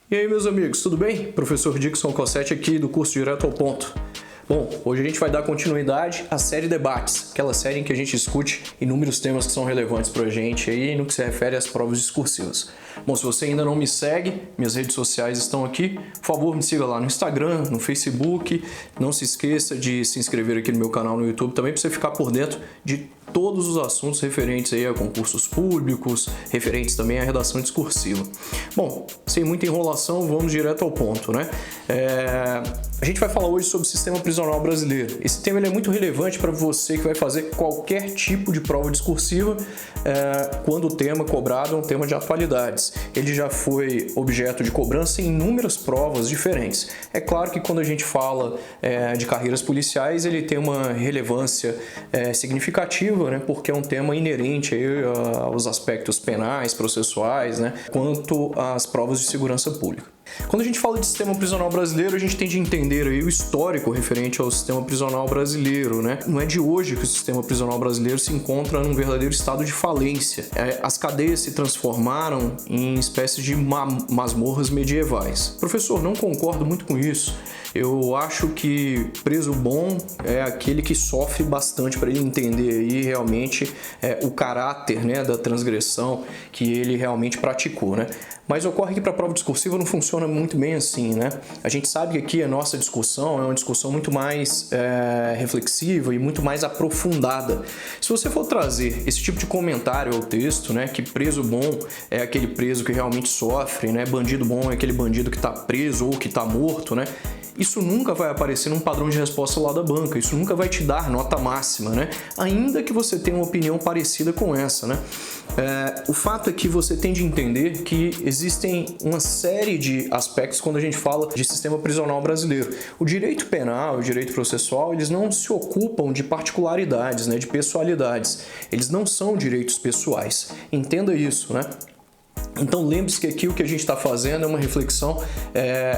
E aí, meus amigos, tudo bem? Professor Dixon Cossetti aqui do curso Direto ao Ponto. Bom, hoje a gente vai dar continuidade à série Debates, aquela série em que a gente discute inúmeros temas que são relevantes para a gente aí no que se refere às provas discursivas. Bom, se você ainda não me segue, minhas redes sociais estão aqui. Por favor, me siga lá no Instagram, no Facebook. Não se esqueça de se inscrever aqui no meu canal no YouTube também para você ficar por dentro de todos os assuntos referentes aí a concursos públicos, referentes também à redação discursiva. Bom, sem muita enrolação, vamos direto ao ponto, né? A gente vai falar hoje sobre o sistema prisional brasileiro. Esse tema ele é muito relevante para você que vai fazer qualquer tipo de prova discursiva quando o tema cobrado é um tema de atualidades. Ele já foi objeto de cobrança em inúmeras provas diferentes. É claro que quando a gente fala de carreiras policiais, ele tem uma relevância significativa, né, porque é um tema inerente aí aos aspectos penais, processuais, né, quanto às provas de segurança pública. Quando a gente fala de sistema prisional brasileiro, a gente tem de entender aí o histórico referente ao sistema prisional brasileiro, né? Não é de hoje que o sistema prisional brasileiro se encontra num verdadeiro estado de falência. As cadeias se transformaram em espécies de masmorras medievais. Professor, não concordo muito com isso. Eu acho que preso bom é aquele que sofre bastante para ele entender aí realmente o caráter, né, da transgressão que ele realmente praticou, né? Mas ocorre que para a prova discursiva não funciona muito bem assim, né? A gente sabe que aqui a nossa discussão é uma discussão muito mais reflexiva e muito mais aprofundada. Se você for trazer esse tipo de comentário ao texto, né, que preso bom é aquele preso que realmente sofre, né, bandido bom é aquele bandido que está preso ou que está morto, né? Isso nunca vai aparecer num padrão de resposta lá da banca, isso nunca vai te dar nota máxima, né? Ainda que você tenha uma opinião parecida com essa, né? O fato é que você tem de entender que existem uma série de aspectos quando a gente fala de sistema prisional brasileiro. O direito penal, o direito processual, eles não se ocupam de particularidades, né, de pessoalidades. Eles não são direitos pessoais. Entenda isso, né? Então lembre-se que aqui o que a gente está fazendo é uma reflexão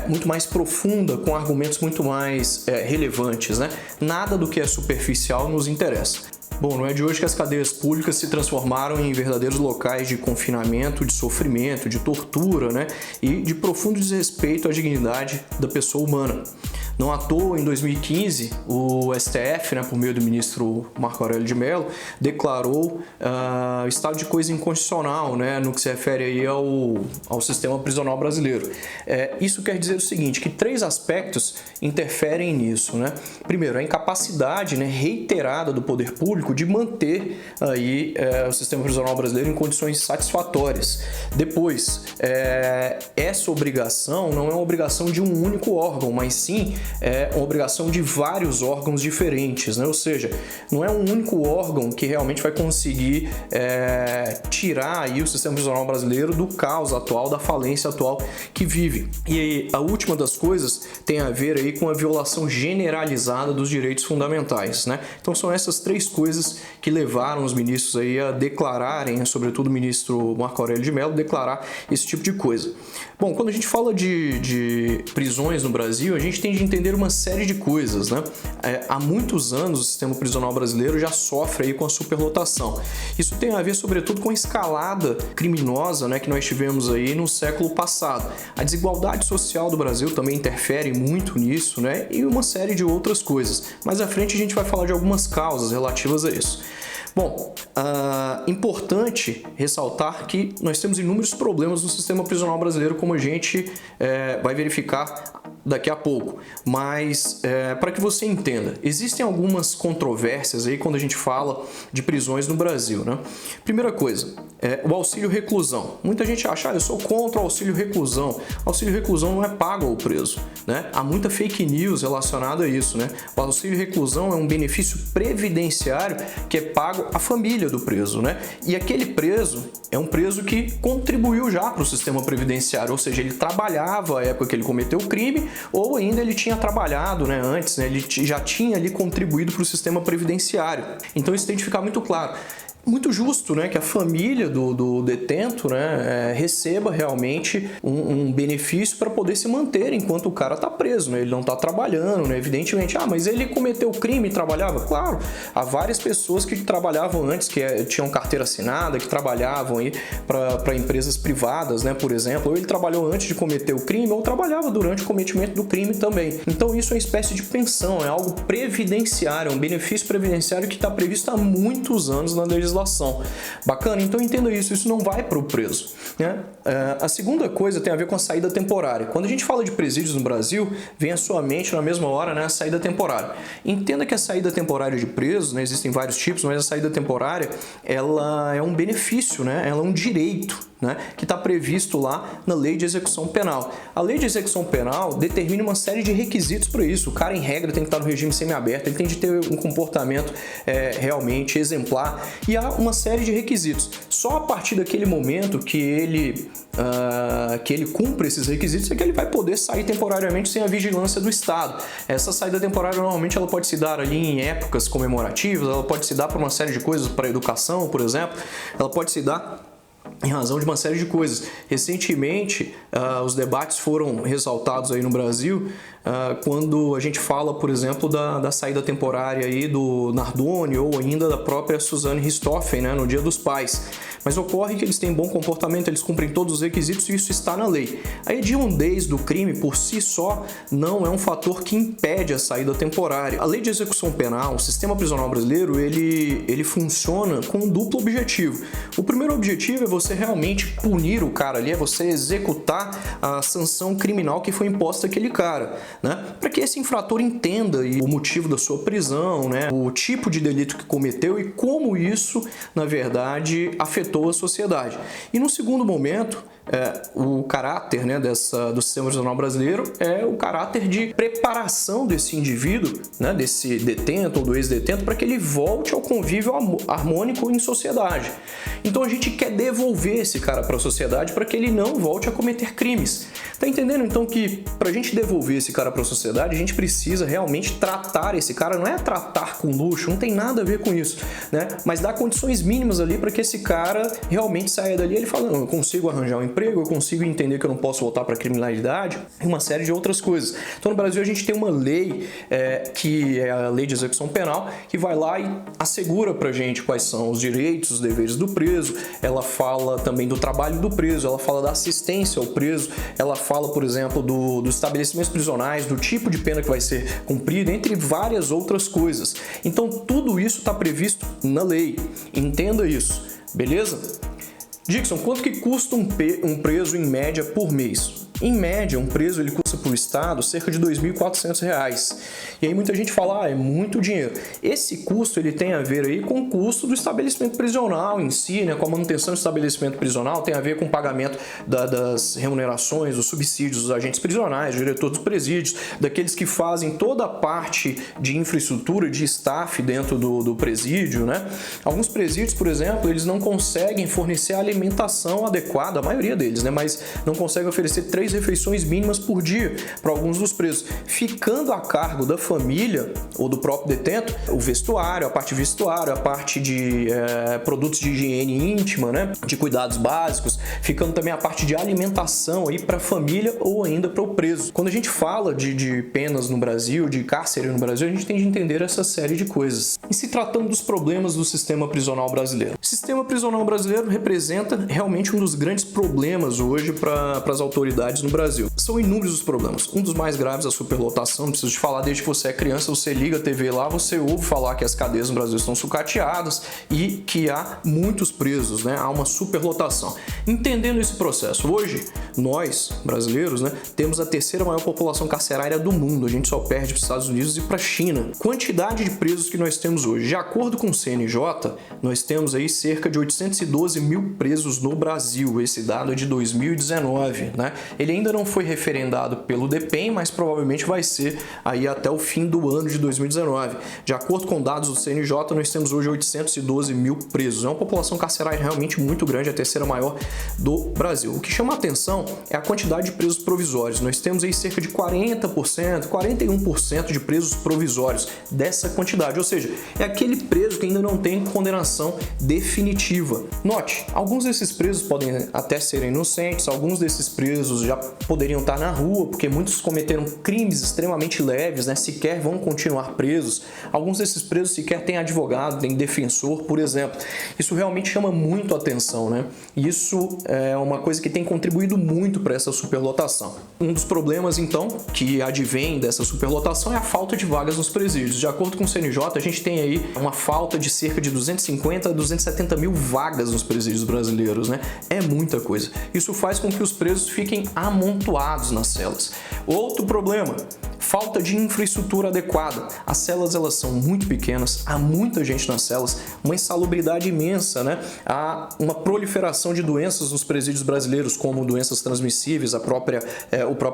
muito mais profunda, com argumentos muito mais relevantes, né? Nada do que é superficial nos interessa. Bom, não é de hoje que as cadeias públicas se transformaram em verdadeiros locais de confinamento, de sofrimento, de tortura, né? E de profundo desrespeito à dignidade da pessoa humana. Não à toa, em 2015, o STF, né, por meio do ministro Marco Aurélio de Mello, declarou estado de coisa inconstitucional, né, no que se refere aí ao sistema prisional brasileiro. Isso quer dizer o seguinte, que três aspectos interferem nisso, né? Primeiro, a incapacidade, né, reiterada do poder público de manter aí o sistema prisional brasileiro em condições satisfatórias. Depois, essa obrigação não é uma obrigação de um único órgão, mas sim é uma obrigação de vários órgãos diferentes, né? Ou seja, não é um único órgão que realmente vai conseguir tirar aí o sistema prisional brasileiro do caos atual, da falência atual que vive. E a última das coisas tem a ver aí com a violação generalizada dos direitos fundamentais, né? Então são essas três coisas que levaram os ministros aí a declararem, sobretudo o ministro Marco Aurélio de Mello, declarar esse tipo de coisa. Bom, quando a gente fala de prisões no Brasil, a gente tem de entender uma série de coisas, né? Há muitos anos o sistema prisional brasileiro já sofre aí com a superlotação. Isso tem a ver, sobretudo, com a escalada criminosa, né, que nós tivemos aí no século passado. A desigualdade social do Brasil também interfere muito nisso, né? E uma série de outras coisas. Mais à frente a gente vai falar de algumas causas relativas a isso. Bom, importante ressaltar que nós temos inúmeros problemas no sistema prisional brasileiro, como a gente vai verificar daqui a pouco, mas para que você entenda, existem algumas controvérsias aí quando a gente fala de prisões no Brasil, né? Primeira coisa, o auxílio reclusão. Muita gente acha, eu sou contra o auxílio reclusão. O auxílio reclusão não é pago ao preso, né? Há muita fake news relacionada a isso, né? O auxílio reclusão é um benefício previdenciário que é pago à família do preso, né? E aquele preso é um preso que contribuiu já para o sistema previdenciário, ou seja, ele trabalhava à época que ele cometeu o crime, ou ainda ele tinha trabalhado, né, antes, né, ele já tinha ali contribuído para o sistema previdenciário. Então isso tem de ficar muito claro. muito justo, né, que a família do detento, né, receba realmente um benefício para poder se manter enquanto o cara está preso, né, ele não está trabalhando, né, evidentemente. Mas ele cometeu crime e trabalhava? Claro, há várias pessoas que trabalhavam antes, que tinham carteira assinada, que trabalhavam aí para empresas privadas, né, por exemplo, ou ele trabalhou antes de cometer o crime ou trabalhava durante o cometimento do crime também. Então isso é uma espécie de pensão, é algo previdenciário, é um benefício previdenciário que está previsto há muitos anos na legislação. Bacana? Então entenda isso não vai para o preso, né? A segunda coisa tem a ver com a saída temporária. Quando a gente fala de presídios no Brasil, vem à sua mente na mesma hora, né, a saída temporária. Entenda que a saída temporária de presos, né, existem vários tipos, mas a saída temporária ela é um benefício, né, ela é um direito, né, que está previsto lá na Lei de Execução Penal. A Lei de Execução Penal determina uma série de requisitos para isso. O cara, em regra, tem que estar no regime semiaberto, ele tem de ter um comportamento realmente exemplar e há uma série de requisitos. Só a partir daquele momento que ele cumpre esses requisitos é que ele vai poder sair temporariamente sem a vigilância do Estado. Essa saída temporária normalmente ela pode se dar ali em épocas comemorativas, ela pode se dar para uma série de coisas, para a educação, por exemplo, ela pode se dar em razão de uma série de coisas. Recentemente, os debates foram ressaltados aí no Brasil quando a gente fala, por exemplo, da saída temporária aí do Nardoni ou ainda da própria Suzane Richthofen, né, no Dia dos Pais. Mas ocorre que eles têm bom comportamento, eles cumprem todos os requisitos e isso está na lei. A hediondez do crime por si só não é um fator que impede a saída temporária. A Lei de Execução Penal, o sistema prisional brasileiro, ele funciona com um duplo objetivo. O primeiro objetivo é você realmente punir o cara ali, é você executar a sanção criminal que foi imposta àquele cara, né? Para que esse infrator entenda o motivo da sua prisão, né? O tipo de delito que cometeu e como isso, na verdade, afetou a sociedade. E no segundo momento, o caráter, né, do sistema prisional brasileiro é o caráter de preparação desse indivíduo, né, desse detento ou do ex-detento, para que ele volte ao convívio harmônico em sociedade. Então a gente quer devolver esse cara para a sociedade para que ele não volte a cometer crimes. Tá entendendo? Então que para a gente devolver esse cara para a sociedade, a gente precisa realmente tratar esse cara, não é tratar com luxo, não tem nada a ver com isso, né? Mas dar condições mínimas ali para que esse cara realmente saia dali e ele fala, não, eu consigo arranjar um emprego, eu consigo entender que eu não posso voltar para a criminalidade e uma série de outras coisas. Então no Brasil a gente tem uma lei que é a Lei de Execução Penal, que vai lá e assegura pra gente quais são os direitos, os deveres do preso, ela fala também do trabalho do preso, ela fala da assistência ao preso, ela fala, por exemplo, dos estabelecimentos prisionais, do tipo de pena que vai ser cumprida, entre várias outras coisas. Então tudo isso está previsto na lei, entenda isso, beleza? Dixon, quanto que custa um preso em média por mês? Em média, um preso ele custa para o Estado cerca de R$ 2.400. E aí muita gente fala, é muito dinheiro. Esse custo ele tem a ver aí com o custo do estabelecimento prisional em si, né? Com a manutenção do estabelecimento prisional, tem a ver com o pagamento das remunerações, dos subsídios dos agentes prisionais, do diretor dos presídios, daqueles que fazem toda a parte de infraestrutura, de staff dentro do presídio, né? Alguns presídios, por exemplo, eles não conseguem fornecer alimentação adequada, a maioria deles, né? Mas não conseguem oferecer 3 refeições mínimas por dia para alguns dos presos, ficando a cargo da família ou do próprio detento o vestuário, a parte vestuário, a parte de produtos de higiene íntima, né, de cuidados básicos, ficando também a parte de alimentação aí para a família ou ainda para o preso. Quando a gente fala de penas no Brasil, de cárcere no Brasil, a gente tem de entender essa série de coisas. E se tratando dos problemas do sistema prisional brasileiro, o sistema prisional brasileiro representa realmente um dos grandes problemas hoje para as autoridades no Brasil. São inúmeros os problemas. Um dos mais graves é a superlotação. Não preciso te falar, desde que você é criança, você liga a TV lá, você ouve falar que as cadeias no Brasil estão sucateadas e que há muitos presos, né? Há uma superlotação. Entendendo esse processo, hoje, nós, brasileiros, né, temos a terceira maior população carcerária do mundo. A gente só perde para os Estados Unidos e para a China. Quantidade de presos que nós temos hoje. De acordo com o CNJ, nós temos aí cerca de 812 mil presos no Brasil. Esse dado é de 2019, né? Ele ainda não foi referendado pelo DEPEN, mas provavelmente vai ser aí até o fim do ano de 2019. De acordo com dados do CNJ, nós temos hoje 812 mil presos. É uma população carcerária realmente muito grande, a terceira maior do Brasil. O que chama a atenção é a quantidade de presos provisórios. Nós temos aí cerca de 40%, 41% de presos provisórios dessa quantidade, ou seja, é aquele preso que ainda não tem condenação definitiva. Note, alguns desses presos podem até serem inocentes, alguns desses presos já poderiam estar na rua, porque muitos cometeram crimes extremamente leves, né? Sequer vão continuar presos. Alguns desses presos sequer têm advogado, têm defensor, por exemplo. Isso realmente chama muito a atenção, né? Isso é uma coisa que tem contribuído muito para essa superlotação. Um dos problemas, então, que advém dessa superlotação é a falta de vagas nos presídios. De acordo com o CNJ, a gente tem aí uma falta de cerca de 250 a 270 mil vagas nos presídios brasileiros, né? É muita coisa. Isso faz com que os presos fiquem amontoados nas celas. Outro problema, falta de infraestrutura adequada. As celas, elas são muito pequenas, há muita gente nas celas, uma insalubridade imensa, né? Há uma proliferação de doenças nos presídios brasileiros, como doenças transmissíveis, o próprio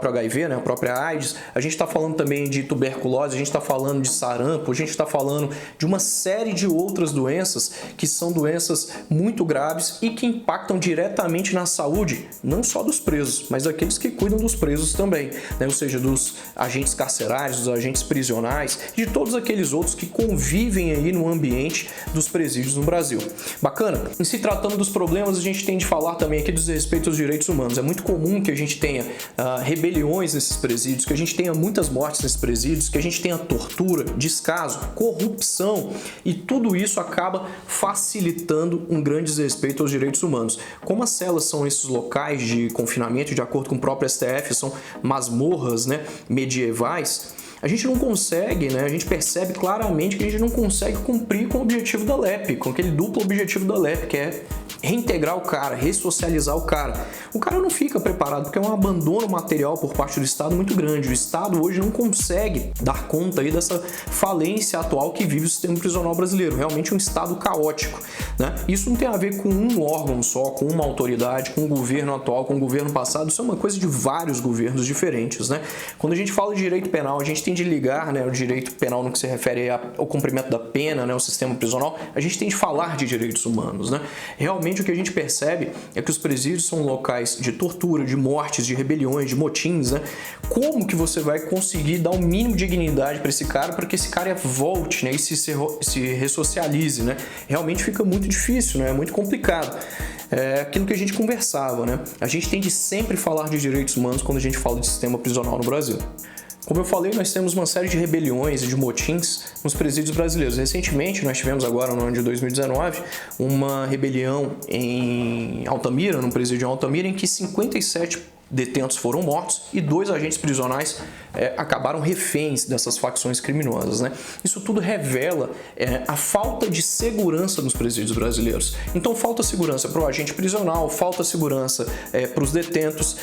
HIV, né? A própria AIDS. A gente está falando também de tuberculose, a gente está falando de sarampo, a gente está falando de uma série de outras doenças que são doenças muito graves e que impactam diretamente na saúde, não só dos presos, mas daqueles que cuidam dos presos também, né? Ou seja, dos agentes carcerários, dos agentes prisionais, de todos aqueles outros que convivem aí no ambiente dos presídios no Brasil. Bacana? Em se tratando dos problemas, a gente tem de falar também aqui dos respeitos aos direitos humanos. É muito comum que a gente tenha rebeliões nesses presídios, que a gente tenha muitas mortes nesses presídios, que a gente tenha tortura, descaso, corrupção, e tudo isso acaba facilitando um grande desrespeito aos direitos humanos. Como as celas são esses locais de confinamento, de acordo com o próprio STF, são masmorras, né, medievais, a gente não consegue, né? A gente percebe claramente que a gente não consegue cumprir com o objetivo da LEP, com aquele duplo objetivo da LEP, que é reintegrar o cara, ressocializar o cara. O cara não fica preparado, porque é um abandono material por parte do Estado muito grande. O Estado hoje não consegue dar conta aí dessa falência atual que vive o sistema prisional brasileiro. Realmente um Estado caótico, né? Isso não tem a ver com um órgão só, com uma autoridade, com o governo atual, com o governo passado. Isso é uma coisa de vários governos diferentes, né? Quando a gente fala de direito penal, a gente tem de ligar, né, o direito penal no que se refere ao cumprimento da pena, né, o sistema prisional, a gente tem de falar de direitos humanos, né? Realmente o que a gente percebe é que os presídios são locais de tortura, de mortes, de rebeliões, de motins, né? Como que você vai conseguir dar o mínimo de dignidade para esse cara, para que esse cara volte, né, e se ressocialize, né? Realmente fica muito difícil, né? É muito complicado. É aquilo que a gente conversava, né? A gente tem de sempre falar de direitos humanos quando a gente fala de sistema prisional no Brasil. Como eu falei, nós temos uma série de rebeliões e de motins nos presídios brasileiros. Recentemente, nós tivemos agora, no ano de 2019, uma rebelião em Altamira, no presídio em Altamira, em que 57 detentos foram mortos e 2 agentes prisionais acabaram reféns dessas facções criminosas, né? Isso tudo revela a falta de segurança nos presídios brasileiros. Então falta segurança para o agente prisional, falta segurança para os detentos.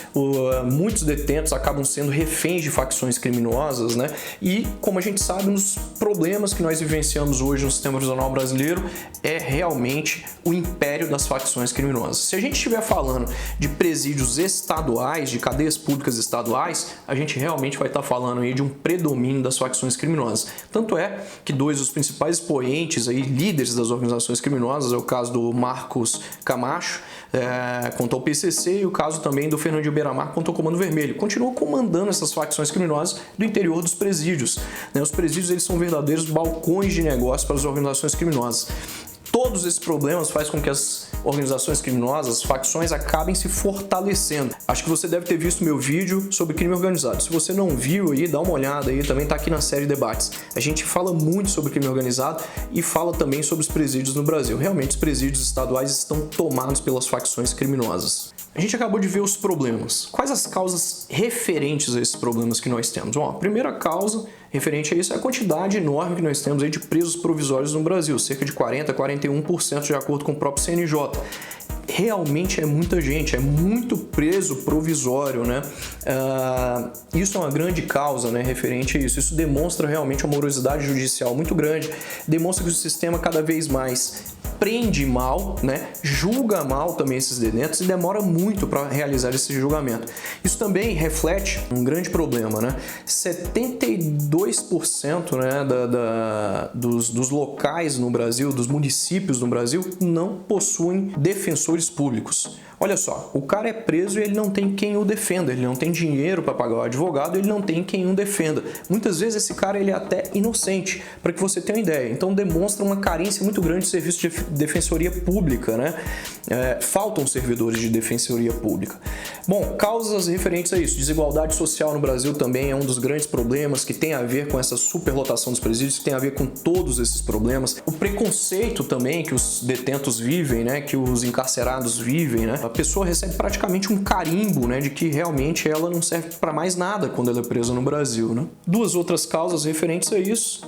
Muitos detentos acabam sendo reféns de facções criminosas, né? E como a gente sabe, um dos problemas que nós vivenciamos hoje no sistema prisional brasileiro é realmente o império das facções criminosas. Se a gente estiver falando de presídios estaduais, de cadeias públicas estaduais, a gente realmente vai estar falando aí de um predomínio das facções criminosas. Tanto é que 2 dos principais expoentes aí, líderes das organizações criminosas, é o caso do Marcos Camacho, contra o PCC, e o caso também do Fernandinho Beiramar contra o Comando Vermelho. Continuam comandando essas facções criminosas do interior dos presídios, né? Os presídios, eles são verdadeiros balcões de negócio para as organizações criminosas. Todos esses problemas fazem com que as organizações criminosas, as facções, acabem se fortalecendo. Acho que você deve ter visto meu vídeo sobre crime organizado. Se você não viu aí, dá uma olhada aí, também tá aqui na série Debates. A gente fala muito sobre crime organizado e fala também sobre os presídios no Brasil. Realmente, os presídios estaduais estão tomados pelas facções criminosas. A gente acabou de ver os problemas. Quais as causas referentes a esses problemas que nós temos? Bom, a primeira causa referente a isso é a quantidade enorme que nós temos aí de presos provisórios no Brasil, cerca de 40% a 41% de acordo com o próprio CNJ. Realmente é muita gente, é muito preso provisório, né? Isso é uma grande causa, né, referente a isso. Isso demonstra realmente uma morosidade judicial muito grande, demonstra que o sistema cada vez mais aprende mal, né? Julga mal também esses detentos e demora muito para realizar esse julgamento. Isso também reflete um grande problema, né? 72%, né, dos locais no Brasil, dos municípios no Brasil, não possuem defensores públicos. Olha só, o cara é preso e ele não tem quem o defenda, ele não tem dinheiro para pagar o advogado, ele não tem quem o defenda. Muitas vezes esse cara ele é até inocente, para que você tenha uma ideia. Então demonstra uma carência muito grande de serviço de defensoria pública, né? Faltam servidores de defensoria pública. Bom, causas referentes a isso. Desigualdade social no Brasil também é um dos grandes problemas que tem a ver com essa superlotação dos presídios, que tem a ver com todos esses problemas. O preconceito também que os detentos vivem, né? Que os encarcerados vivem, né? A pessoa recebe praticamente um carimbo, né? De que realmente ela não serve para mais nada quando ela é presa no Brasil, né? Duas outras causas referentes a isso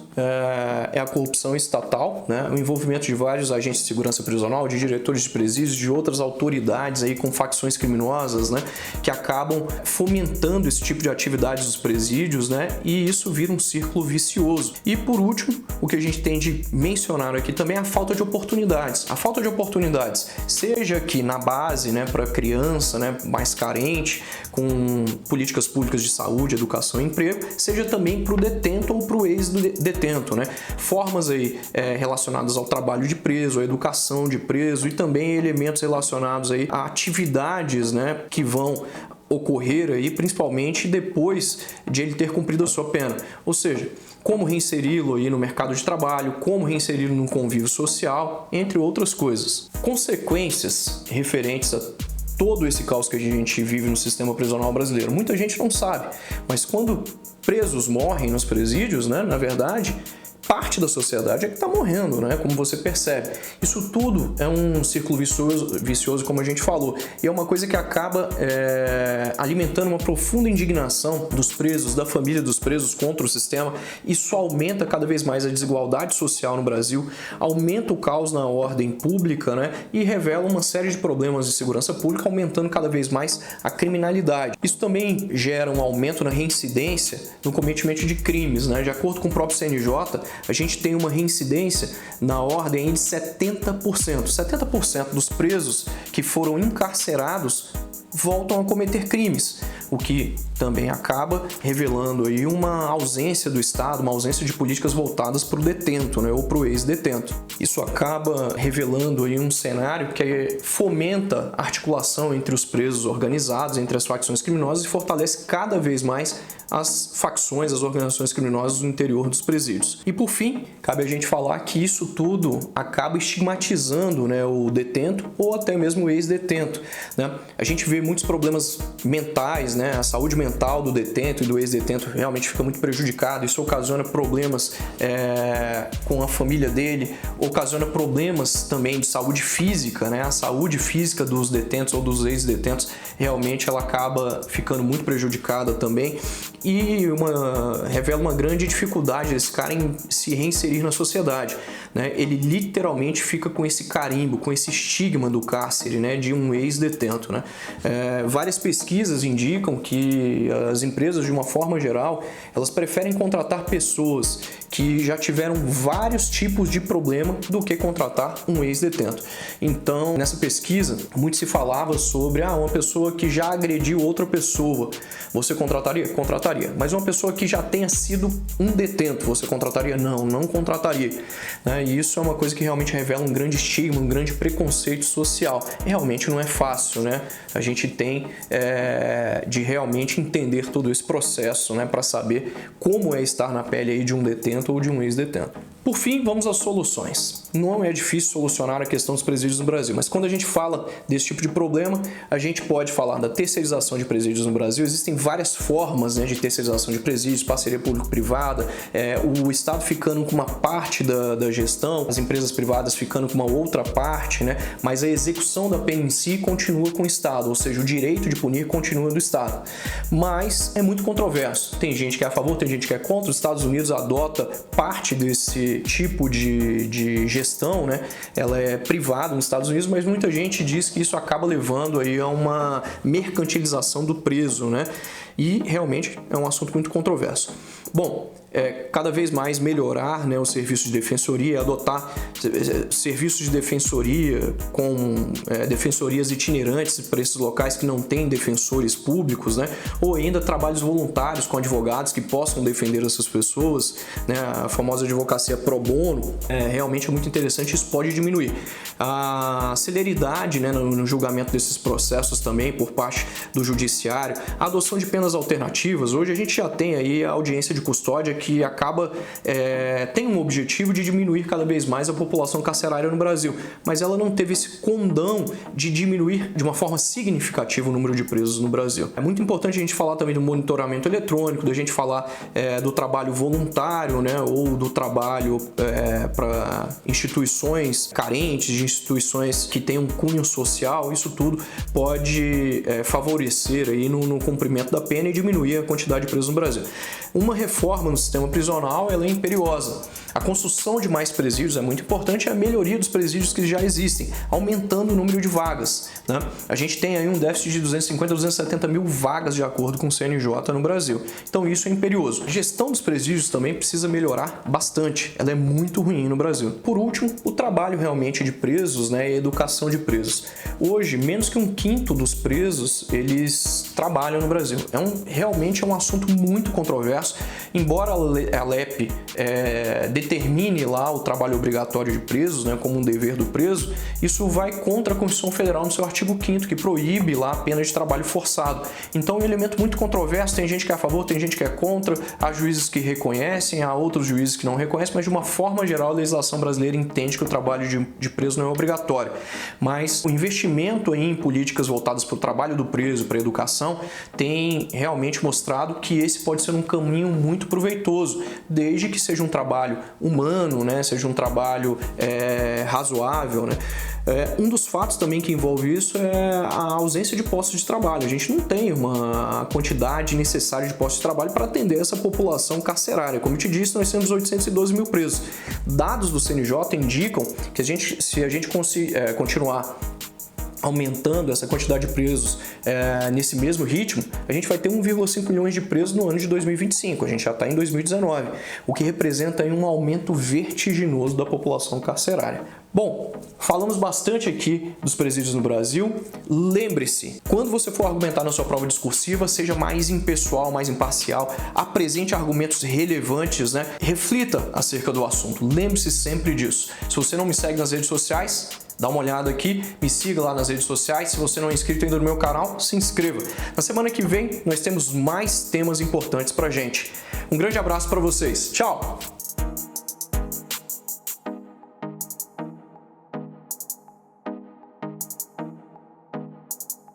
é a corrupção estatal, né? O envolvimento de vários agentes de segurança prisional, de diretores de presídios, de outras autoridades aí com facções criminosas, né? Que acabam fomentando esse tipo de atividades dos presídios, né? E isso vira um círculo vicioso. E por último, o que a gente tem de mencionar aqui também é a falta de oportunidades. A falta de oportunidades, seja aqui na base, né, para criança, né, mais carente, com políticas públicas de saúde, educação e emprego, seja também para o detento ou para o ex-detento, né? Formas aí relacionadas ao trabalho de preso, à educação de preso e também elementos relacionados aí a atividades, né, que vão ocorrer aí principalmente depois de ele ter cumprido a sua pena. Ou seja, como reinseri-lo aí no mercado de trabalho, como reinseri-lo no convívio social, entre outras coisas. Consequências referentes a todo esse caos que a gente vive no sistema prisional brasileiro. Muita gente não sabe, mas quando presos morrem nos presídios, né, na verdade, parte da sociedade é que está morrendo, né? Como você percebe. Isso tudo é um círculo vicioso, como a gente falou, e é uma coisa que acaba alimentando uma profunda indignação dos presos, da família dos presos contra o sistema. Isso aumenta cada vez mais a desigualdade social no Brasil, aumenta o caos na ordem pública, né? E revela uma série de problemas de segurança pública, aumentando cada vez mais a criminalidade. Isso também gera um aumento na reincidência no cometimento de crimes, né? De acordo com o próprio CNJ, a gente tem uma reincidência na ordem de 70%. 70% dos presos que foram encarcerados voltam a cometer crimes, o que também acaba revelando aí uma ausência do Estado, uma ausência de políticas voltadas para o detento, né, ou para o ex-detento. Isso acaba revelando aí um cenário que fomenta a articulação entre os presos organizados, entre as facções criminosas e fortalece cada vez mais as facções, as organizações criminosas no interior dos presídios. E por fim, cabe a gente falar que isso tudo acaba estigmatizando, né, o detento ou até mesmo o ex-detento, né? A gente vê muitos problemas mentais, né? A saúde mental do detento e do ex-detento realmente fica muito prejudicada. Isso ocasiona problemas com a família dele, ocasiona problemas também de saúde física, né? A saúde física dos detentos ou dos ex-detentos realmente ela acaba ficando muito prejudicada também e revela uma grande dificuldade desse cara em se reinserir na sociedade, né? Ele literalmente fica com esse carimbo, com esse estigma do cárcere, né, de um ex-detento, né? Várias pesquisas indicam que as empresas, de uma forma geral, elas preferem contratar pessoas que já tiveram vários tipos de problema do que contratar um ex-detento. Então, nessa pesquisa, muito se falava sobre uma pessoa que já agrediu outra pessoa. Você contrataria? Contrataria. Mas uma pessoa que já tenha sido um detento, você contrataria? Não, não contrataria. E isso é uma coisa que realmente revela um grande estigma, um grande preconceito social. Realmente não é fácil, né? A gente tem de realmente entender todo esse processo, né, para saber como é estar na pele aí de um detento ou de um ex-detento. Por fim, vamos às soluções. Não é difícil solucionar a questão dos presídios no Brasil, mas quando a gente fala desse tipo de problema, a gente pode falar da terceirização de presídios no Brasil. Existem várias formas, né, de terceirização de presídios, parceria público-privada, o Estado ficando com uma parte da gestão, as empresas privadas ficando com uma outra parte, né, mas a execução da pena em si continua com o Estado, ou seja, o direito de punir continua do Estado. Mas é muito controverso. Tem gente que é a favor, tem gente que é contra. Os Estados Unidos adota parte desse tipo de gestão, né? Ela é privada nos Estados Unidos, mas muita gente diz que isso acaba levando aí a uma mercantilização do preso, né? E realmente é um assunto muito controverso. Bom, cada vez mais melhorar, né, o serviço de defensoria, adotar serviços de defensoria com defensorias itinerantes para esses locais que não têm defensores públicos, né, ou ainda trabalhos voluntários com advogados que possam defender essas pessoas, né, a famosa advocacia pro bono, realmente é muito interessante, isso pode diminuir. A celeridade, né, no julgamento desses processos também por parte do judiciário, a adoção de penas alternativas. Hoje a gente já tem aí a audiência de custódia que acaba tem um objetivo de diminuir cada vez mais a população carcerária no Brasil, mas ela não teve esse condão de diminuir de uma forma significativa o número de presos no Brasil. É muito importante a gente falar também do monitoramento eletrônico, da gente falar do trabalho voluntário, né, ou do trabalho para instituições carentes, de instituições que têm um cunho social. Isso tudo pode favorecer aí no cumprimento da pena e diminuir a quantidade de presos no Brasil. Uma reforma no sistema prisional ela é imperiosa. A construção de mais presídios é muito importante, a melhoria dos presídios que já existem, aumentando o número de vagas, né? A gente tem aí um déficit de 250 a 270 mil vagas de acordo com o CNJ no Brasil. Então isso é imperioso. A gestão dos presídios também precisa melhorar bastante. Ela é muito ruim no Brasil. Por último, o trabalho realmente de presos, né, e a educação de presos. Hoje, menos que 1/5 dos presos, eles trabalham no Brasil. Realmente é um assunto muito controverso. Embora a LEP determine lá o trabalho obrigatório de presos, né, como um dever do preso, isso vai contra a Constituição Federal no seu artigo 5º, que proíbe lá a pena de trabalho forçado. Então é um elemento muito controverso, tem gente que é a favor, tem gente que é contra, há juízes que reconhecem, há outros juízes que não reconhecem, mas de uma forma geral a legislação brasileira entende que o trabalho de preso não é obrigatório. Mas o investimento em políticas voltadas para o trabalho do preso, para a educação, tem realmente mostrado que esse pode ser um caminho muito proveitoso, desde que seja um trabalho humano, né, seja um trabalho razoável, né. Um dos fatos também que envolve isso é a ausência de postos de trabalho. A gente não tem uma quantidade necessária de postos de trabalho para atender essa população carcerária. Como eu te disse, nós temos 812 mil presos. Dados do CNJ indicam que se a gente continuar aumentando essa quantidade de presos nesse mesmo ritmo, a gente vai ter 1,5 milhões de presos no ano de 2025. A gente já está em 2019, o que representa aí um aumento vertiginoso da população carcerária. Bom, falamos bastante aqui dos presídios no Brasil. Lembre-se, quando você for argumentar na sua prova discursiva, seja mais impessoal, mais imparcial, apresente argumentos relevantes, né? Reflita acerca do assunto. Lembre-se sempre disso. Se você não me segue nas redes sociais, dá uma olhada aqui, me siga lá nas redes sociais. Se você não é inscrito ainda no meu canal, se inscreva. Na semana que vem, nós temos mais temas importantes pra gente. Um grande abraço para vocês. Tchau!